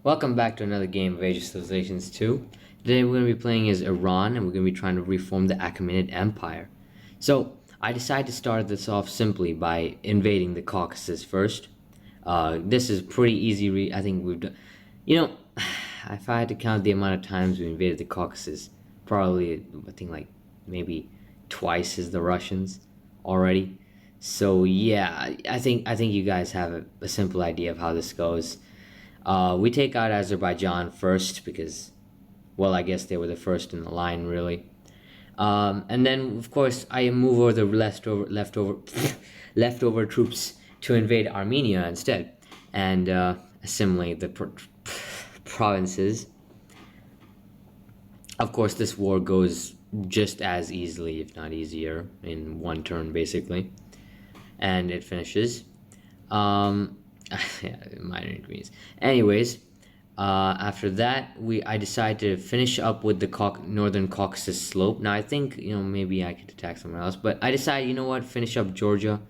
Welcome back to another game of Age of Civilizations 2. Today we're going to be playing as Iran and we're going to be trying to reform the Achaemenid Empire. So, I decided to start this off simply by invading the Caucasus first. This is pretty easy, I think we've done... You know, if I had to count the amount of times we invaded the Caucasus, probably, I think like, maybe twice as the Russians already. So yeah, I think you guys have a simple idea of how this goes. We take out Azerbaijan first because, well, I guess they were the first in the line, really. And then, of course, I move over the leftover troops to invade Armenia instead, and assimilate the provinces. Of course, this war goes just as easily, if not easier, in one turn, basically, and it finishes. Um, yeah, minor inconvenience. Anyways, after that, I decided to finish up with the northern Caucasus slope. Now I think maybe I could attack somewhere else, but I decided what, finish up Georgia,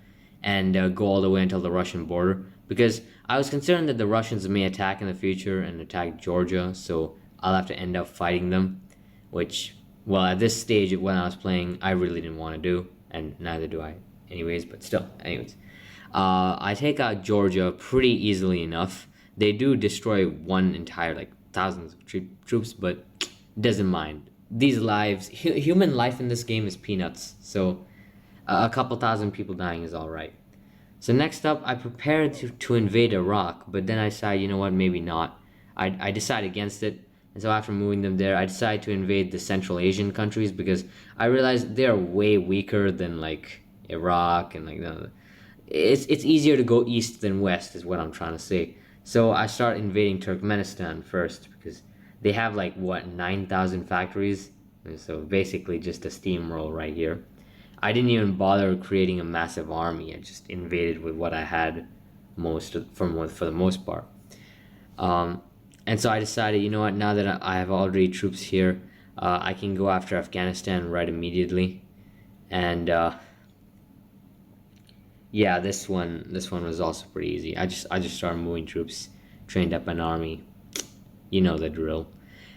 and go all the way until the Russian border because I was concerned that the Russians may attack in the future and attack Georgia, so I'll have to end up fighting them, which, well, at this stage when I was playing, I really didn't want to do, and neither do I, anyways. But still, anyways. I take out Georgia pretty easily enough. They do destroy one entire, like, thousands of troops, but doesn't mind. These lives, human life in this game is peanuts, so a couple thousand people dying is alright. So next up, I prepared to invade Iraq, but then I decided, you know what, maybe not. I decided against it, and so after moving them there, I decided to invade the Central Asian countries because I realized they're way weaker than, like, Iraq and, like, it's easier to go east than west is what I'm trying to say. So I start invading Turkmenistan first because they have like what 9,000 factories, and so basically just a steamroll right here. I didn't even bother creating a massive army. I just invaded with what I had for the most part. Um, and so I decided, you know what? Now that I have already troops here, I can go after Afghanistan right immediately, and yeah, this one was also pretty easy. I just started moving troops, trained up an army. You know the drill.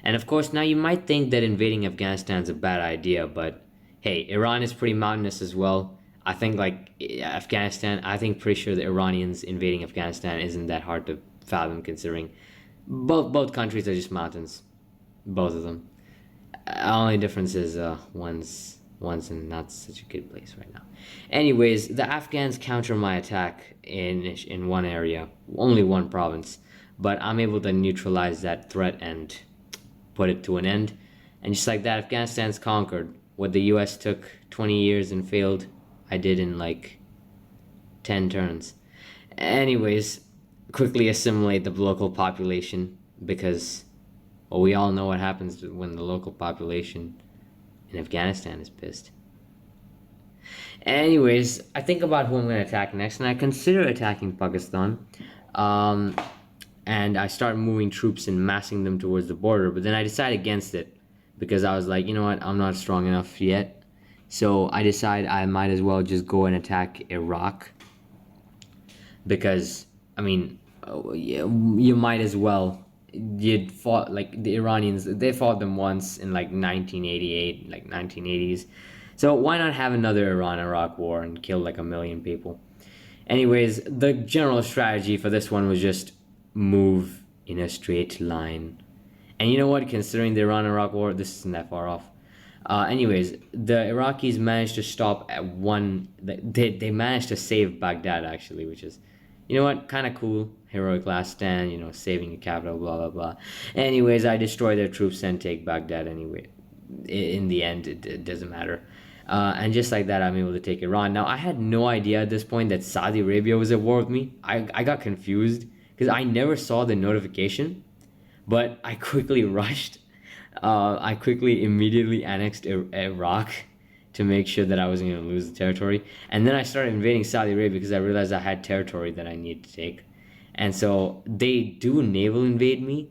And of course, now you might think that invading Afghanistan is a bad idea, but hey, Iran is pretty mountainous as well. I think like Afghanistan, I think pretty sure the Iranians invading Afghanistan isn't that hard to fathom considering both countries are just mountains, both of them. Only difference is one's in not such a good place right now. Anyways, the Afghans counter my attack in one area, only one province, but I'm able to neutralize that threat and put it to an end. And just like that, Afghanistan's conquered. What the U.S. took 20 years and failed, I did in like 10 turns. Anyways, quickly assimilate the local population because, well, we all know what happens when the local population in Afghanistan is pissed. Anyways, I think about who I'm going to attack next, and I consider attacking Pakistan. Um, and I start moving troops and massing them towards the border, but then I decide against it because I was like, you know what, I'm not strong enough yet. So I decide I might as well just go and attack Iraq because, I mean, you might as well. You'd fought like the Iranians. They fought them once in like 1988, like 1980s. So why not have another Iran-Iraq war and kill like a million people? Anyways, the general strategy for this one was just move in a straight line. And you know what? Considering the Iran-Iraq war, this isn't that far off. Anyways, the Iraqis managed to stop at one. They managed to save Baghdad actually, which is, you know what, kind of cool. Heroic last stand, saving the capital, blah blah blah. Anyways, I destroy their troops and take Baghdad anyway. In the end, it doesn't matter. And just like that, I'm able to take Iran. Now, I had no idea at this point that Saudi Arabia was at war with me. I got confused because I never saw the notification, but I quickly rushed. I quickly immediately annexed Iraq to make sure that I wasn't going to lose the territory. And then I started invading Saudi Arabia because I realized I had territory that I needed to take. And so they do naval invade me,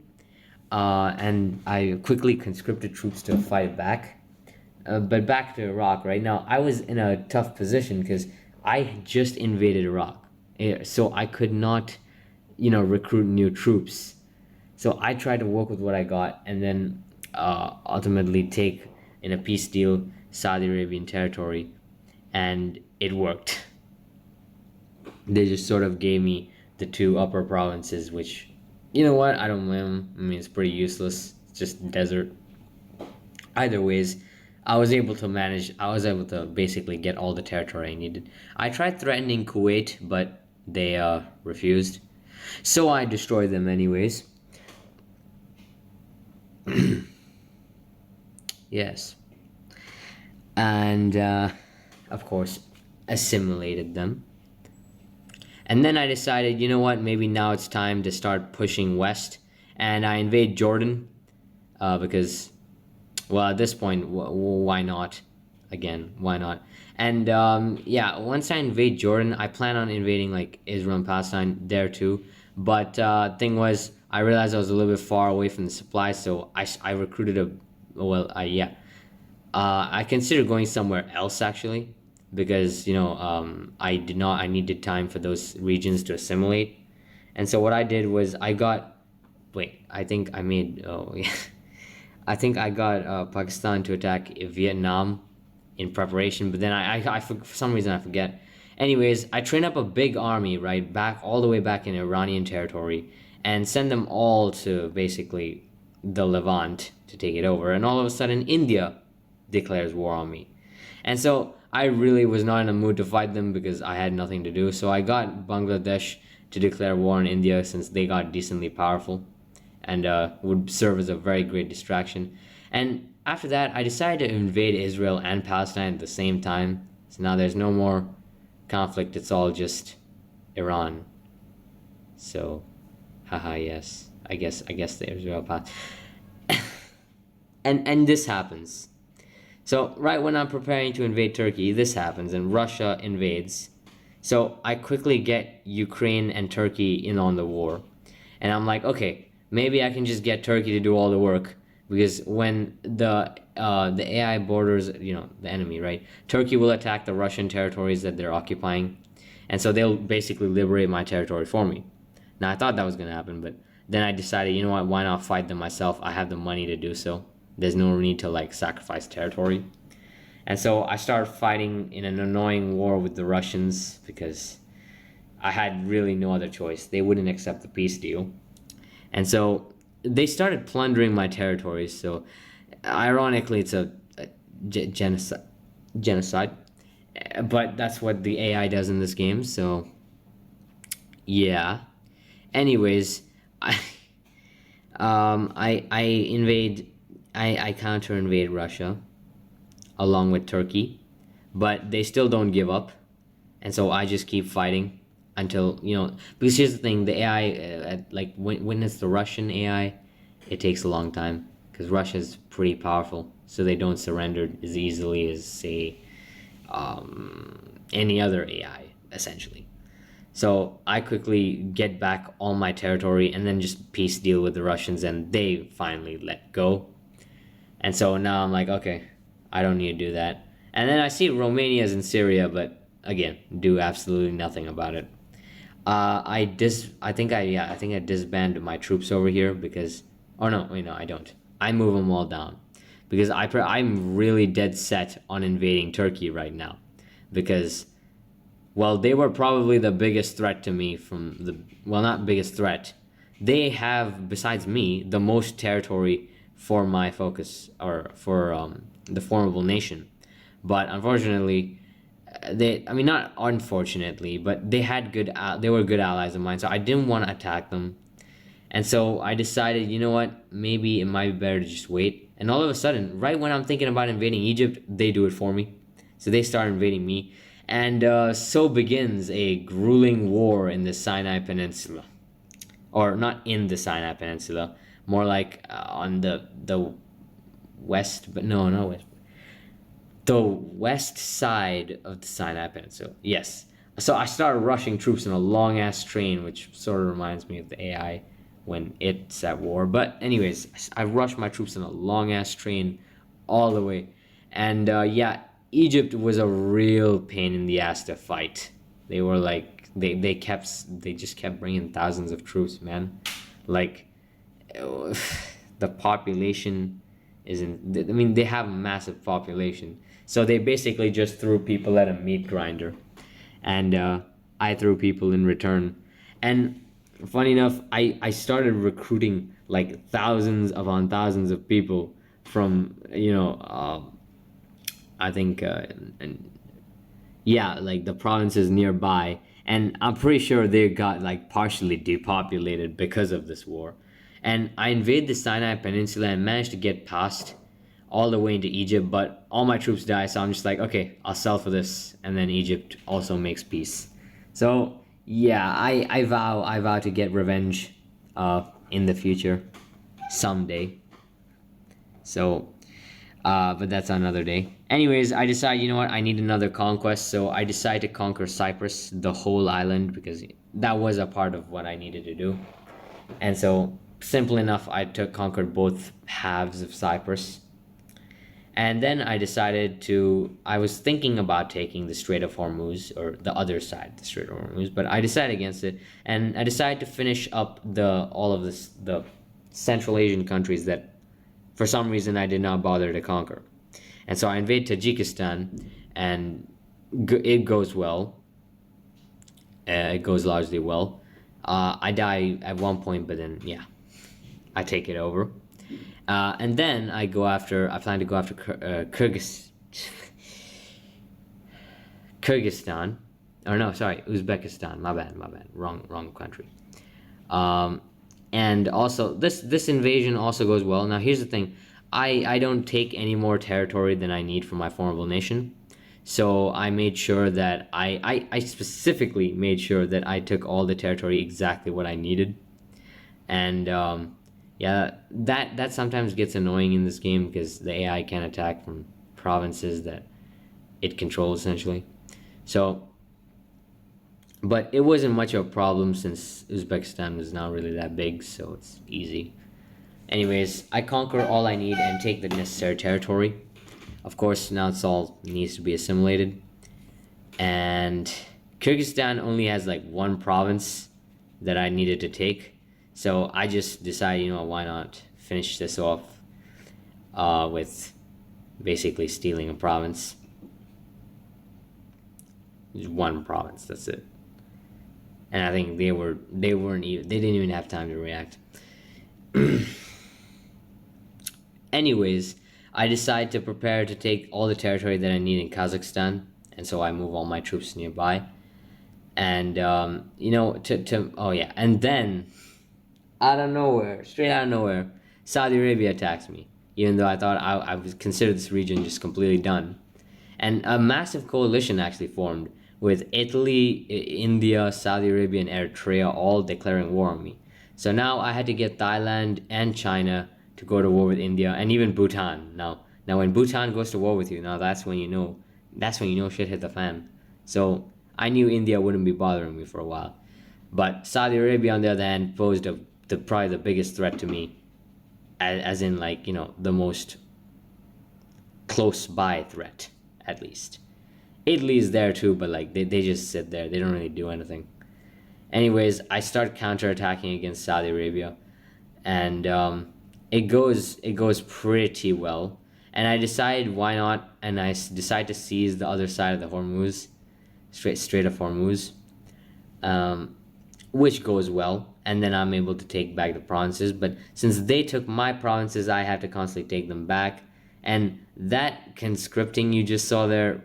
and I quickly conscripted troops to fight back. But back to Iraq, right now, I was in a tough position because I just invaded Iraq. So I could not, recruit new troops. So I tried to work with what I got, and then ultimately take in a peace deal Saudi Arabian territory, and it worked. They just sort of gave me the two upper provinces, which, you know what, I don't blame them. I mean, it's pretty useless. It's just desert. Either ways, I was able to basically get all the territory I needed. I tried threatening Kuwait, but they refused. So I destroyed them anyways. Yes. And of course, assimilated them. And then I decided, you know what, maybe now it's time to start pushing west. And I invade Jordan because, well, at this point, why not? Again, why not? And yeah, once I invade Jordan, I plan on invading like Israel and Palestine there too. But thing was, I realized I was a little bit far away from the supply, so I recruited a, well, yeah, I considered going somewhere else actually, because I needed time for those regions to assimilate, and so what I did was I got, wait, I think I made, oh yeah, I think I got Pakistan to attack Vietnam in preparation, but then for some reason I forget. Anyways, I train up a big army right back all the way back in Iranian territory and send them all to basically the Levant to take it over, and all of a sudden India declares war on me. And so I really was not in a mood to fight them because I had nothing to do. So I got Bangladesh to declare war on India since they got decently powerful and would serve as a very great distraction. And after that, I decided to invade Israel and Palestine at the same time. So now there's no more conflict. It's all just Iran. So, haha, yes. I guess the Israel Palestine. And this happens. So right when I'm preparing to invade Turkey, this happens and Russia invades. So I quickly get Ukraine and Turkey in on the war. And I'm like, okay, maybe I can just get Turkey to do all the work, because when the AI borders, the enemy, right? Turkey will attack the Russian territories that they're occupying. And so they'll basically liberate my territory for me. Now I thought that was going to happen, but then I decided, you know what, why not fight them myself? I have the money to do so. There's no need to like sacrifice territory. And so I started fighting in an annoying war with the Russians because I had really no other choice. They wouldn't accept the peace deal. And so they started plundering my territories. So ironically, it's a genocide. Genocide. But that's what the AI does in this game. So yeah. Anyways, I invade, I counter invade Russia along with Turkey, but they still don't give up, and so I just keep fighting until, because here's the thing, the AI, like when it's the Russian AI, it takes a long time because Russia's pretty powerful, so they don't surrender as easily as, say, any other AI, essentially. So I quickly get back all my territory and then just peace deal with the Russians, and they finally let go. And so now I'm like, okay, I don't need to do that. And then I see Romania's in Syria, but again, do absolutely nothing about it. I think I disbanded my troops over here because, oh no, wait, no, I don't. I move them all down because I'm really dead set on invading Turkey right now, because, well, they were probably the biggest threat to me from the, well, not biggest threat. They have, besides me, the most territory for my focus, or for the formable nation. But unfortunately, I mean, not unfortunately, but they were good allies of mine, so I didn't want to attack them. And so I decided, you know what, maybe it might be better to just wait. And all of a sudden, right when I'm thinking about invading Egypt, they do it for me. So they start invading me. And so begins a grueling war in the Sinai Peninsula. Or not in the Sinai Peninsula, more like on the west, but no, not west. The west side of the Sinai Peninsula. Yes. So I started rushing troops in a long ass train, which sort of reminds me of the AI when it's at war. But anyways, I rushed my troops in a long ass train all the way. And yeah, Egypt was a real pain in the ass to fight. They were like, they just kept bringing thousands of troops, man. Like, the population isn't. I mean, they have a massive population, so they basically just threw people at a meat grinder, and I threw people in return. And funny enough, I started recruiting like thousands upon thousands of people from I think and yeah, like the provinces nearby, and I'm pretty sure they got like partially depopulated because of this war. And I invade the Sinai Peninsula and managed to get past all the way into Egypt, but all my troops die, so I'm just like, okay, I'll sell for this, and then Egypt also makes peace. So yeah, I vow to get revenge in the future someday. So but that's another day. Anyways, I decide, you know what, I need another conquest, so I decide to conquer Cyprus, the whole island, because that was a part of what I needed to do. And so, simple enough, I took conquered both halves of Cyprus. And then I decided to, I was thinking about taking the Strait of Hormuz, or the other side, the Strait of Hormuz, but I decided against it, and I decided to finish up all of the Central Asian countries that for some reason I did not bother to conquer. And so I invade Tajikistan, and it goes well. It goes largely well. I die at one point, but then, yeah, I take it over. And then I plan to go after Kyrgyzstan. Or no, sorry, Uzbekistan. My bad. Wrong country. Um, and also this invasion also goes well. Now here's the thing, I don't take any more territory than I need for my formidable nation, so I made sure that I specifically made sure that I took all the territory exactly what I needed. And yeah, that sometimes gets annoying in this game because the AI can attack from provinces that it controls essentially. So but it wasn't much of a problem since Uzbekistan was not really that big, so it's easy. Anyways, I conquer all I need and take the necessary territory. Of course, now it's all needs to be assimilated. And Kyrgyzstan only has like one province that I needed to take. So I just decided, why not finish this off with basically stealing a province. Just one province, that's it. And I think they didn't even have time to react. Anyways, I decide to prepare to take all the territory that I need in Kazakhstan, and so I move all my troops nearby. And oh yeah, and then straight out of nowhere, Saudi Arabia attacks me, even though I thought I was considered this region just completely done. And a massive coalition actually formed with Italy, India, Saudi Arabia, and Eritrea all declaring war on me. So now I had to get Thailand and China to go to war with India, and even Bhutan. Now when Bhutan goes to war with you, now that's when you know shit hit the fan. So I knew India wouldn't be bothering me for a while, but Saudi Arabia on the other hand posed probably the biggest threat to me, as in like the most close by threat at least. Italy is there too, but like they just sit there. They don't really do anything. Anyways, I start counterattacking against Saudi Arabia, and it goes pretty well. And I decide why not, and I decide to seize the other side of the Hormuz, Strait of Hormuz, which goes well. And then I'm able to take back the provinces. But since they took my provinces, I have to constantly take them back. And that conscripting you just saw there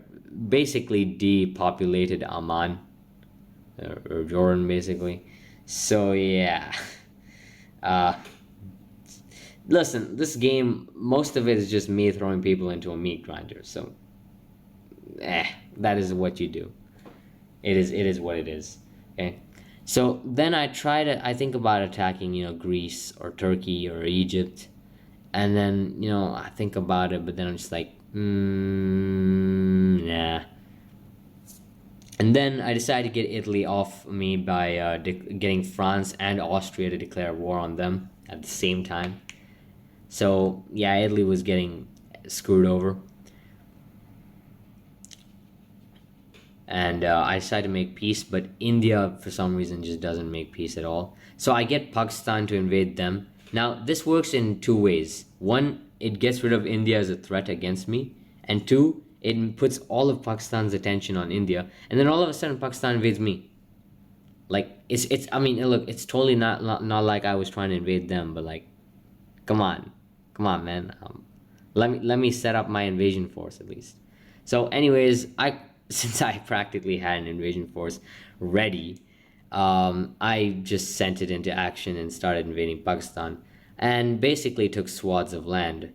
basically depopulated Amman, or Jordan basically. So yeah, listen, this game, most of it is just me throwing people into a meat grinder. So that is what you do. It is what it is. Okay. So then I think about attacking Greece or Turkey or Egypt, and then I think about it, but then I'm just like, nah. And then I decided to get Italy off me by getting France and Austria to declare war on them at the same time. So yeah, Italy was getting screwed over, and I decided to make peace. But India, for some reason, just doesn't make peace at all. So I get Pakistan to invade them, Now, this works in two ways. One, it gets rid of India as a threat against me, and two, it puts all of Pakistan's attention on India, and then all of a sudden Pakistan invades me. Like it's I mean, look, it's totally not like I was trying to invade them, but like, come on, come on, man. Let me set up my invasion force at least. So, anyways, I since I practically had an invasion force ready, I just sent it into action and started invading Pakistan, and basically took swaths of land.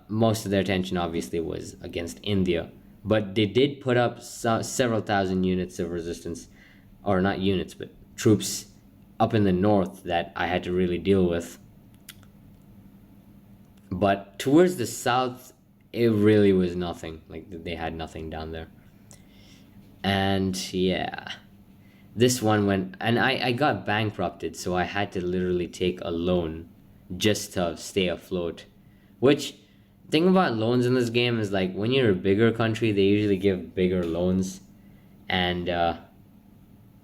Most of their attention obviously was against India, but they did put up several thousand units of resistance, or not units, but troops up in the north that I had to really deal with. But towards the south, it really was nothing. Like they had nothing down there. And yeah, this one went, and I got bankrupted, so I had to literally take a loan just to stay afloat. Which, thing about loans in this game is like when you're a bigger country, they usually give bigger loans, and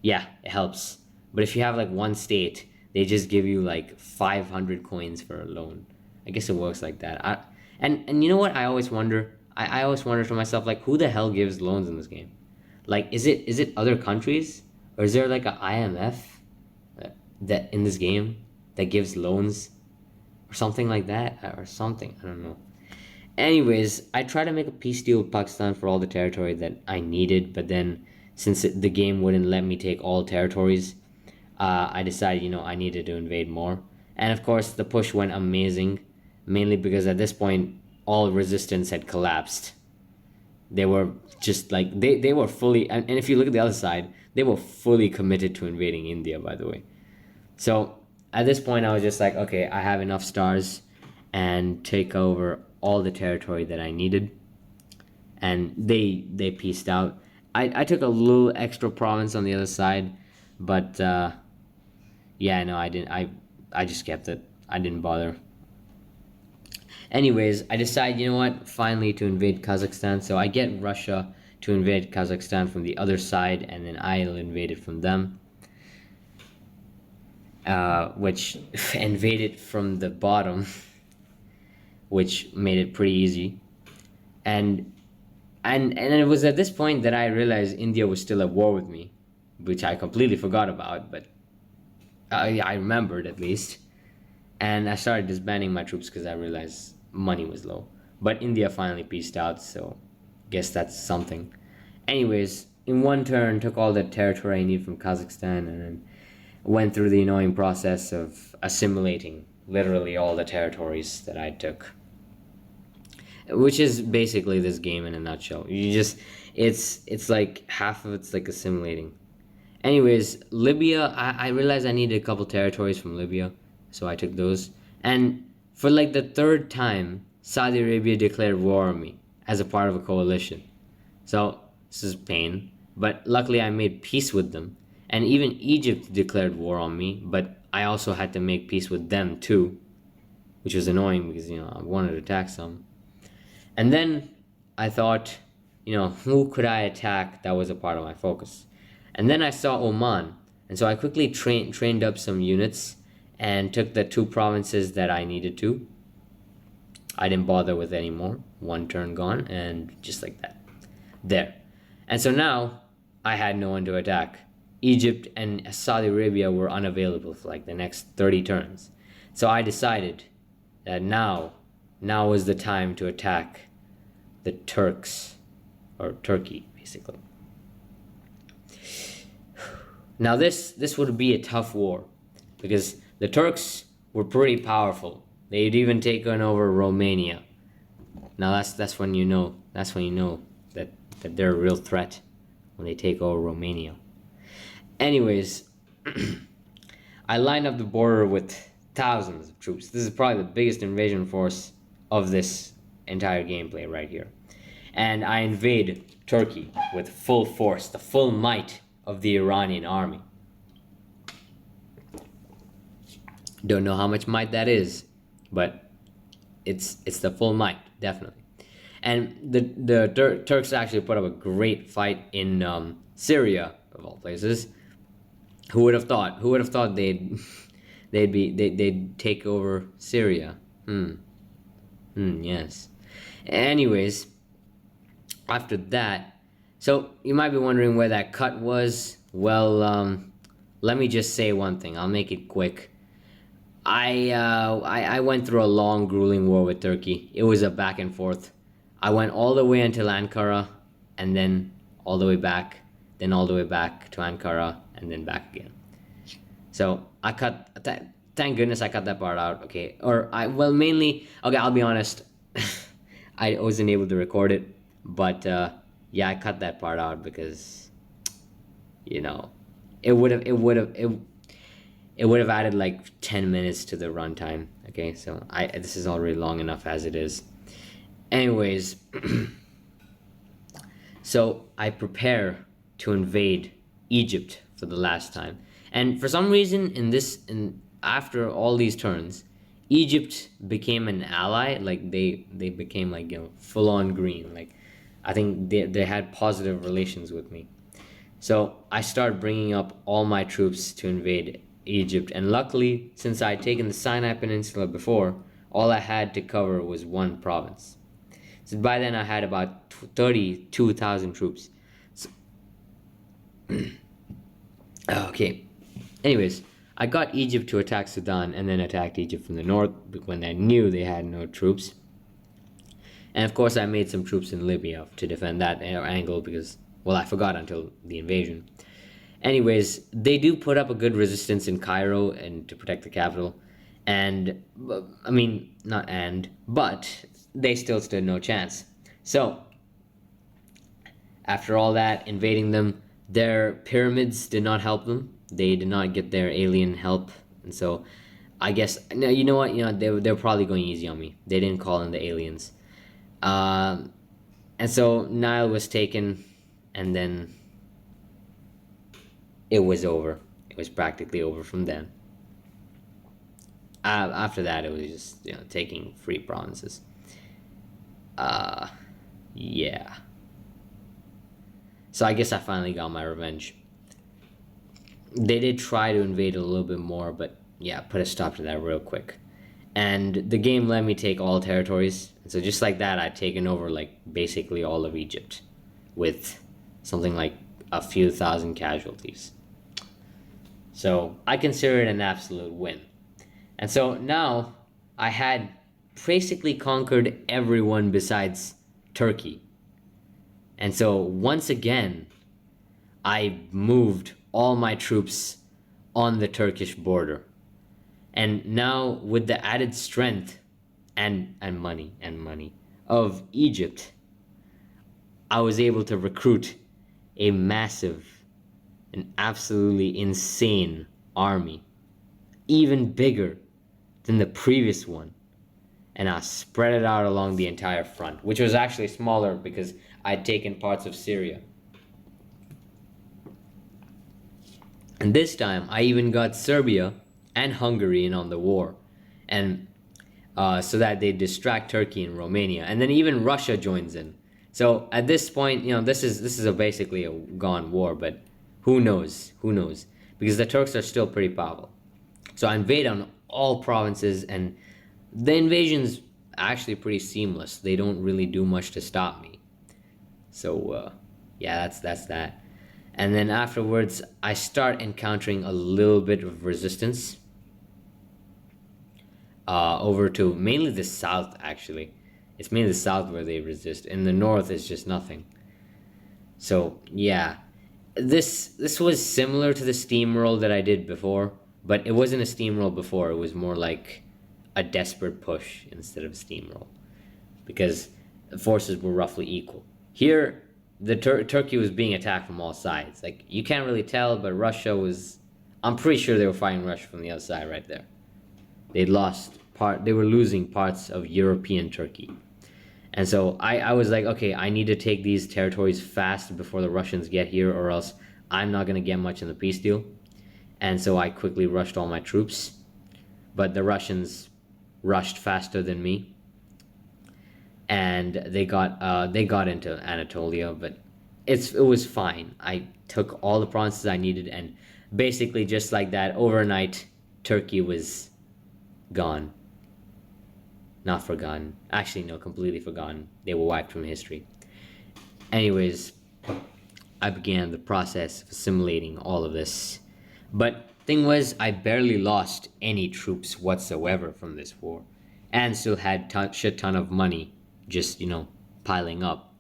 yeah, it helps. But if you have like one state, they just give you like 500 coins for a loan. I guess it works like that. And you know what? I always wonder. I always wonder to myself, like, who the hell gives loans in this game? Like, is it other countries, or is there like a IMF that in this game that gives loans or something like that, or something? I don't know. Anyways, I tried to make a peace deal with Pakistan for all the territory that I needed, but then since the game wouldn't let me take all territories, I decided, I needed to invade more. And of course, the push went amazing, mainly because at this point, all resistance had collapsed. They were just like, they were fully, and if you look at the other side, they were fully committed to invading India, by the way. So at this point, I was just like, okay, I have enough stars and take over all the territory that I needed. And they pieced out. I took a little extra province on the other side, but yeah, no, I didn't. I just kept it. I didn't bother. Anyways, I decide, you know what, finally to invade Kazakhstan. So I get Russia to invade Kazakhstan from the other side, and then I'll invade it from them. Which invaded from the bottom, which made it pretty easy. And and it was at this point that I realized India was still at war with me, which I completely forgot about, but I remembered at least. And I started disbanding my troops because I realized money was low. But India finally pieced out, so guess that's something. Anyways, in one turn, took all the territory I need from Kazakhstan, and then went through the annoying process of assimilating literally all the territories that I took, which is basically this game in a nutshell. It's like half of it's like assimilating. Anyways, Libya, I realized I needed a couple territories from Libya, so I took those. And for like the third time, Saudi Arabia declared war on me as a part of a coalition. So this is pain, but luckily I made peace with them. And even Egypt declared war on me, but I also had to make peace with them too, which was annoying because, I wanted to attack some. And then I thought, who could I attack that was a part of my focus? And then I saw Oman, and so I quickly trained up some units and took the two provinces that I needed to. I didn't bother with any more. One turn gone, and just like that. There. And so now I had no one to attack. Egypt and Saudi Arabia were unavailable for like the next 30 turns. So I decided that now was the time to attack the Turks, or Turkey, basically. Now this would be a tough war because the Turks were pretty powerful. They'd even taken over Romania. Now that's when you know that they're a real threat, when they take over Romania. Anyways, I lined up the border with thousands of troops. This is probably the biggest invasion force of this entire gameplay right here. And I invade Turkey with full force, the full might of the Iranian army. Don't know how much might that is, but it's the full might, definitely. And the Turks actually put up a great fight in Syria, of all places. Who would have thought they'd take over Syria. Yes. Anyways, after that, so you might be wondering where that cut was. Well, let me just say one thing. I'll make it quick. I went through a long, grueling war with Turkey. It was a back and forth. I went all the way until Ankara, and then all the way back, then all the way back to Ankara, and then back again. So I cut. Thank goodness I cut that part out. Okay, or I well mainly. Okay, I'll be honest. I wasn't able to record it, but yeah, I cut that part out because you know it would have added like 10 minutes to the runtime. Okay, so this is already long enough as it is. Anyways, so I prepare to invade Egypt for the last time, and for some reason in after all these turns, Egypt became an ally. Like they became like full on green. Like I think they had positive relations with me. So I start bringing up all my troops to invade Egypt, and luckily, since I had taken the Sinai Peninsula before, all I had to cover was one province. So by then I had about 32,000 troops. So, okay. Anyways, I got Egypt to attack Sudan and then attacked Egypt from the north when I knew they had no troops. And of course, I made some troops in Libya to defend that angle because, well, I forgot until the invasion. Anyways, they do put up a good resistance in Cairo and to protect the capital. And, I mean, not and, but they still stood no chance. So, after all that, invading them, their pyramids did not help them. They did not get their alien help. And so, I guess, no, you know what? They're probably going easy on me. They didn't call in the aliens. And so, Nile was taken, and then it was over. It was practically over from then. After that, it was just taking free provinces. Yeah. So I guess I finally got my revenge. They did try to invade a little bit more, but yeah, put a stop to that real quick. And the game let me take all territories. So just like that, I'd taken over like basically all of Egypt, with something like a few thousand casualties. So I consider it an absolute win. And so now I had basically conquered everyone besides Turkey. And so once again, I moved all my troops on the Turkish border. And now with the added strength and money of Egypt, I was able to recruit a massive, an absolutely insane army, even bigger than the previous one. And I spread it out along the entire front, which was actually smaller because I'd taken parts of Syria. And this time, I even got Serbia and Hungary in on the war, and so that they distract Turkey and Romania, and then even Russia joins in. So at this point, this is basically a gone war, but who knows? Who knows? Because the Turks are still pretty powerful. So I invade on all provinces, and the invasion's actually pretty seamless. They don't really do much to stop me. So yeah, that's that. And then afterwards, I start encountering a little bit of resistance over to mainly the south, actually. It's mainly the south where they resist. In the north, it's just nothing. So, yeah. This was similar to the steamroll that I did before, but it wasn't a steamroll before. It was more like a desperate push instead of a steamroll, because the forces were roughly equal. Here, the Turkey was being attacked from all sides. Like, you can't really tell, but Russia was... I'm pretty sure they were fighting Russia from the other side right there. They were losing parts of European Turkey. And so I was like, okay, I need to take these territories fast before the Russians get here, or else I'm not going to get much in the peace deal. And so I quickly rushed all my troops. But the Russians rushed faster than me. And they got into Anatolia, but it was fine. I took all the provinces I needed, and basically just like that, overnight, Turkey was gone. Not forgotten. Actually, no, completely forgotten. They were wiped from history. Anyways, I began the process of assimilating all of this. But thing was, I barely lost any troops whatsoever from this war, and still had shit ton of money, just piling up.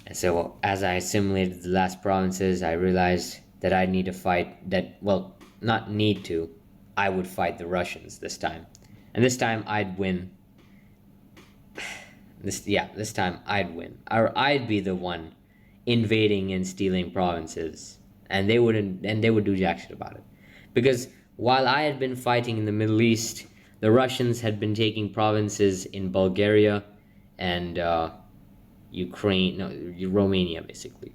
And so, as I assimilated the last provinces, I realized that I need to fight. Not need to. I would fight the Russians this time, and this time I'd win. This time I'd win, or I'd be the one invading and stealing provinces, and they would do jack shit about it, because while I had been fighting in the Middle East, the Russians had been taking provinces in Bulgaria and Romania, basically,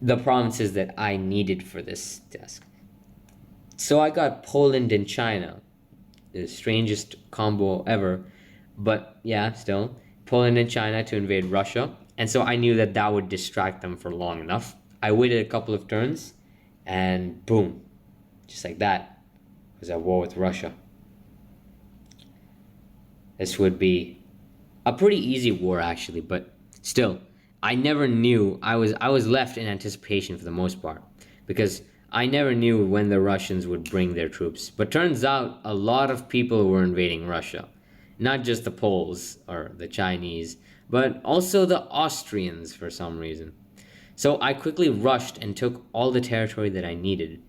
the provinces that I needed for this task. So I got Poland and China, the strangest combo ever, but yeah, still. Poland and China to invade Russia. And so I knew that that would distract them for long enough. I waited a couple of turns, and boom, just like that, I was at war with Russia. This would be a pretty easy war, actually, but still, I never knew. I was left in anticipation for the most part, because I never knew when the Russians would bring their troops. But turns out a lot of people were invading Russia. Not just the Poles or the Chinese, but also the Austrians for some reason. So I quickly rushed and took all the territory that I needed.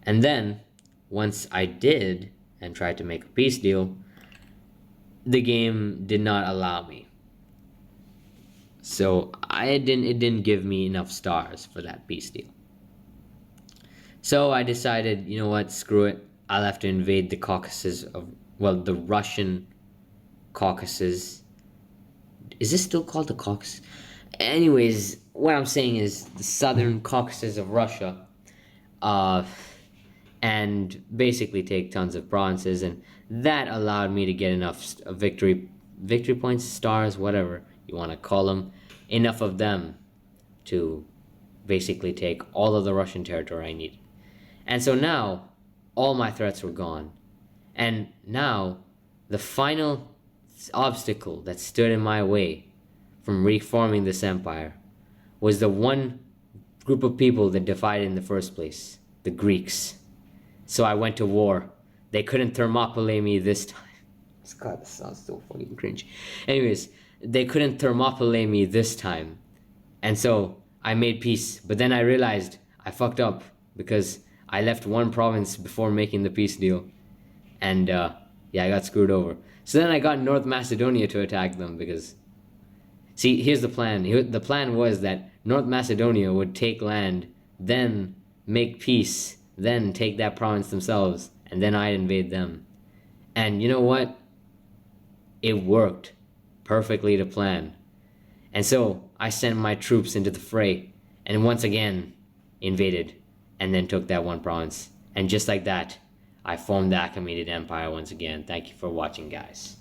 And then, once I did and tried to make a peace deal, the game did not allow me. So it didn't give me enough stars for that peace deal. So I decided, you know what, screw it. I'll have to invade the Caucasus the Russian Caucasus. Is this still called the Caucasus? Anyways, what I'm saying is the southern Caucasus of Russia, and basically take tons of provinces, and that allowed me to get enough victory points, stars, whatever you want to call them, enough of them to basically take all of the Russian territory I needed. And so now all my threats were gone, and now the final obstacle that stood in my way from reforming this empire was the one group of people that divided in the first place, the Greeks. So I went to war. They couldn't Thermopylae me this time. God, this sounds so fucking cringe. Anyways, they couldn't Thermopylae me this time. And so I made peace. But then I realized I fucked up because I left one province before making the peace deal. And I got screwed over. So then I got North Macedonia to attack them because... See, here's the plan. The plan was that North Macedonia would take land, then make peace, then take that province themselves, and then I'd invade them. And you know what? It worked perfectly to plan. And so I sent my troops into the fray, and once again invaded, and then took that one province. And just like that, I formed the Achaemenid Empire once again. Thank you for watching, guys.